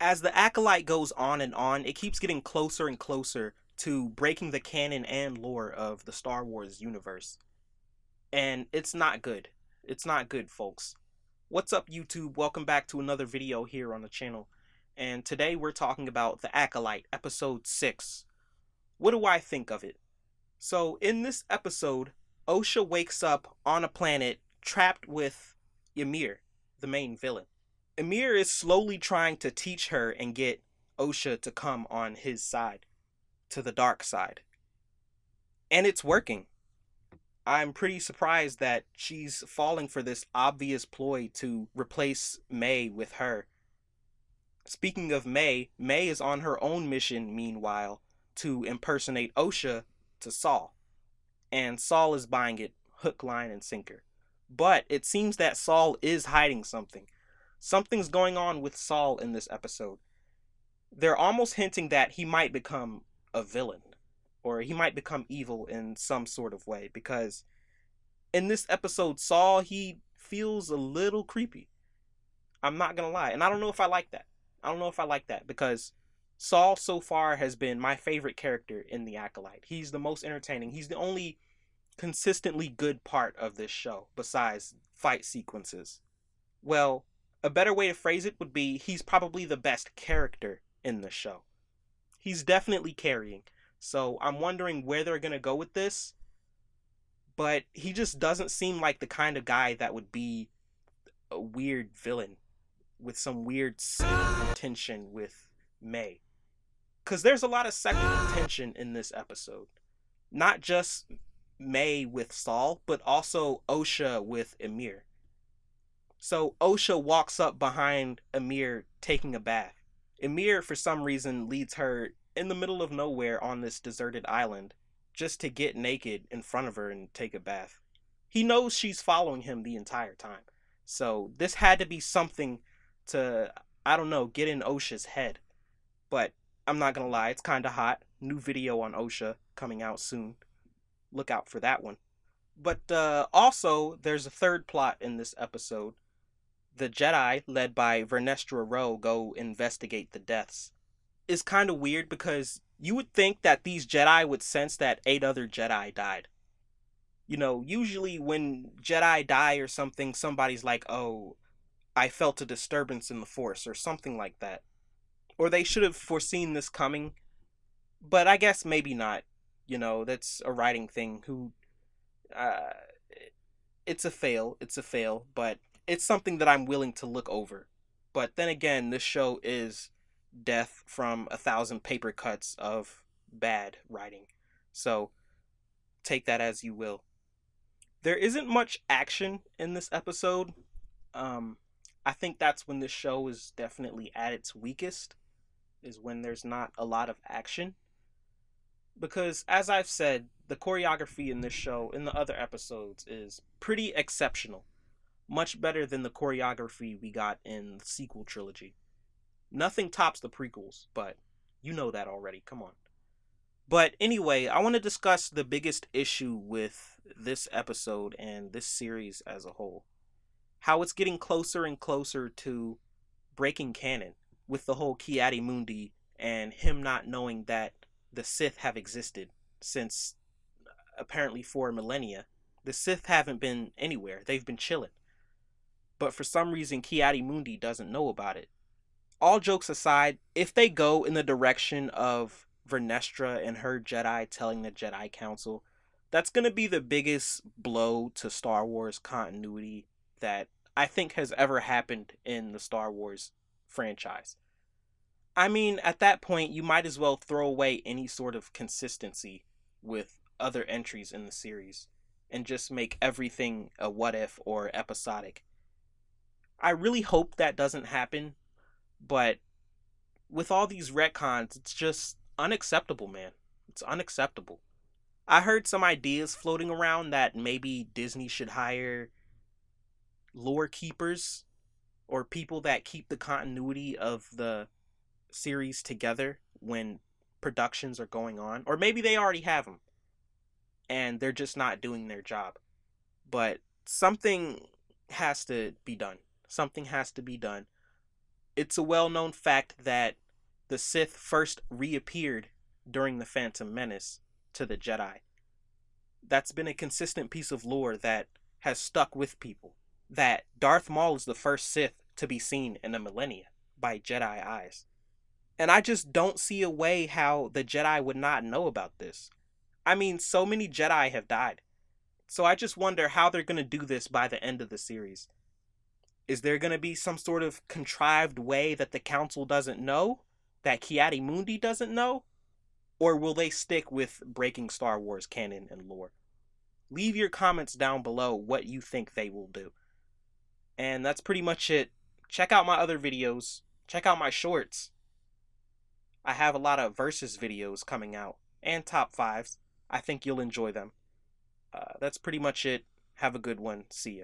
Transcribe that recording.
As the Acolyte goes on, it keeps getting closer and closer to breaking the canon and lore of the Star Wars universe. And it's not good. It's not good, folks. What's up, YouTube? Welcome back to another video here on the channel. And today we're talking about The Acolyte, episode 6. What do I think of it? So, in this episode, Osha wakes up on a planet trapped with Ymir, the main villain. Ymir is slowly trying to teach her and get Osha to come on his side, to the dark side. And it's working. I'm pretty surprised that she's falling for this obvious ploy to replace May with her. Speaking of May, May is on her own mission, meanwhile, to impersonate Osha to Saul. And Saul is buying it hook, line, and sinker. But it seems that Saul is hiding something. Something's going on with Saul in this episode. They're almost hinting that he might become a villain, or he might become evil in some sort of way, because in this episode, Saul, he feels a little creepy. I'm not gonna lie. And I don't know if I like that. I don't know if I like that, because Saul so far has been my favorite character in The Acolyte. He's the most entertaining. He's the only consistently good part of this show, besides fight sequences. Well, a better way to phrase it would be he's probably the best character in the show. He's definitely carrying. So I'm wondering where they're going to go with this. But he just doesn't seem like the kind of guy that would be a weird villain with some weird sexual tension with May. Because there's a lot of sexual tension in this episode. Not just May with Saul, but also Osha with Ymir. So Osha walks up behind Ymir taking a bath. Ymir, for some reason, leads her in the middle of nowhere on this deserted island just to get naked in front of her and take a bath. He knows she's following him the entire time. So this had to be something to, I don't know, get in Osha's head. But I'm not gonna lie, it's kinda hot. New video on Osha coming out soon. Look out for that one. But also, there's a third plot in this episode. The Jedi, led by Vernestra Rowe, go investigate the deaths. It's kind of weird because you would think that these Jedi would sense that 8 other Jedi died. You know, usually when Jedi die or something, somebody's like, oh, I felt a disturbance in the Force, or something like that. Or they should have foreseen this coming, but I guess maybe not. You know, that's a writing thing. Uh, it's a fail. It's a fail, but it's something that I'm willing to look over. But then again, this show is death from 1,000 paper cuts of bad writing. So take that as you will. There isn't much action in this episode. Um, I think that's when this show is definitely at its weakest, is when there's not a lot of action. Because, as I've said, the choreography in this show, in the other episodes, is pretty exceptional. Much better than the choreography we got in the sequel trilogy. Nothing tops the prequels, but you know that already, come on. But anyway, I want to discuss the biggest issue with this episode and this series as a whole. How it's getting closer and closer to breaking canon with the whole Ki-Adi-Mundi and him not knowing that the Sith have existed since apparently 4 millennia. The Sith haven't been anywhere. They've been chilling. But for some reason, Ki-Adi-Mundi doesn't know about it. All jokes aside, if they go in the direction of Vernestra and her Jedi telling the Jedi Council, that's going to be the biggest blow to Star Wars continuity that I think has ever happened in the Star Wars franchise. I mean, at that point, you might as well throw away any sort of consistency with other entries in the series and just make everything a what if or episodic. I really hope that doesn't happen, but with all these retcons, it's just unacceptable, man. It's unacceptable. I heard some ideas floating around that maybe Disney should hire lore keepers or people that keep the continuity of the series together when productions are going on. Or maybe they already have them and they're just not doing their job. But something has to be done. Something has to be done. It's a well known fact that the Sith first reappeared during the Phantom Menace to the Jedi. That's been a consistent piece of lore that has stuck with people. That Darth Maul is the first Sith to be seen in a millennia by Jedi eyes. And I just don't see a way how the Jedi would not know about this. I mean, so many Jedi have died. So I just wonder how they're going to do this by the end of the series. Is there going to be some sort of contrived way that the Council doesn't know? That Ki-Adi-Mundi doesn't know? Or will they stick with breaking Star Wars canon and lore? Leave your comments down below what you think they will do. And that's pretty much it. Check out my other videos. Check out my shorts. I have a lot of versus videos coming out and top fives. I think you'll enjoy them. That's pretty much it. Have a good one. See ya.